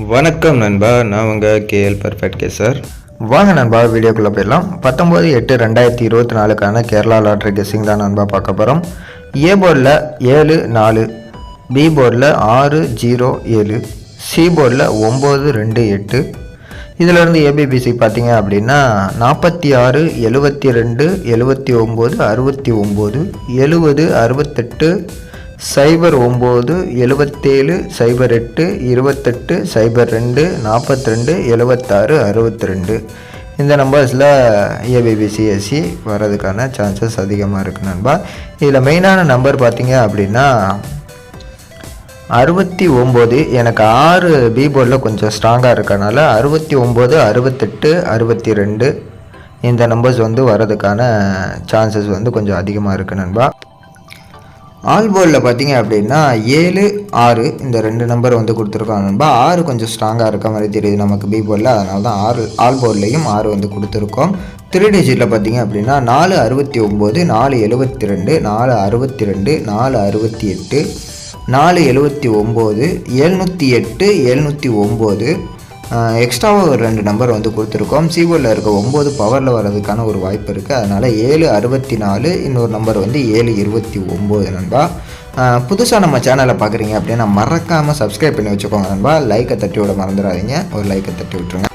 வணக்கம் நண்பா, நான் உங்கள் கேஎல் பர்ஃபெக்ட் சார். வாங்க நண்பா, வீடியோக்குள்ளே போயிடலாம். 19/8/2024 கேரளா லாட்ரி கெஸ்ஸிங் தான் நண்பா பார்க்க போகிறோம். ஏ போர்டில் 7-4, பி போர்டில் 6-0-7, சி போர்டில் 9-2-8. இதிலேருந்து ஏபிபிசி பார்த்தீங்க அப்படின்னா 46, 72, 79, 69, 70, 68, 09, 77, 08, 28, 02, 42, 76, 62. இந்த நம்பர்ஸில் ஏபிபிசிஎஸ்சி வர்றதுக்கான சான்சஸ் அதிகமாக இருக்குது நண்பா. இதில் மெயினான நம்பர் பார்த்தீங்க அப்படின்னா 69. எனக்கு 6 பி போர்டில் கொஞ்சம் ஸ்ட்ராங்காக இருக்கனால 69, 68, 62 இந்த நம்பர்ஸ் வர்றதுக்கான சான்சஸ் கொஞ்சம் அதிகமாக இருக்குது நண்பா. ஆல் போர்டில் பார்த்தீங்க அப்படின்னா 7, 6 இந்த 2 நம்பர் கொடுத்துருக்கோம் நண்பா. 6 கொஞ்சம் ஸ்ட்ராங்காக இருக்க மாதிரி தெரியுது நமக்கு பி போர்டில், அதனால தான் ஆல் போர்ட்லேயும் 6 கொடுத்துருக்கோம். 3 டிஜிட்டில் பார்த்தீங்க அப்படின்னா 469, 472, 462, 468, 479, 708, 709. எக்ஸ்ட்ராவாக ஒரு 2 நம்பர் கொடுத்துருக்கோம். சிபோர்டில் இருக்க 9 பவரில் வர்றதுக்கான ஒரு வாய்ப்பு இருக்குது. அதனால் 764, இன்னொரு நம்பர் 729 நண்பா. புதுசாக நம்ம சேனலை பார்க்குறீங்க அப்படின்னா மறக்காமல் சப்ஸ்கிரைப் பண்ணி வச்சுக்கோங்க நண்பா. லைக்கை தட்டி விட மறந்துடாதீங்க, ஒரு லைக்கை தட்டி விட்டுருங்க.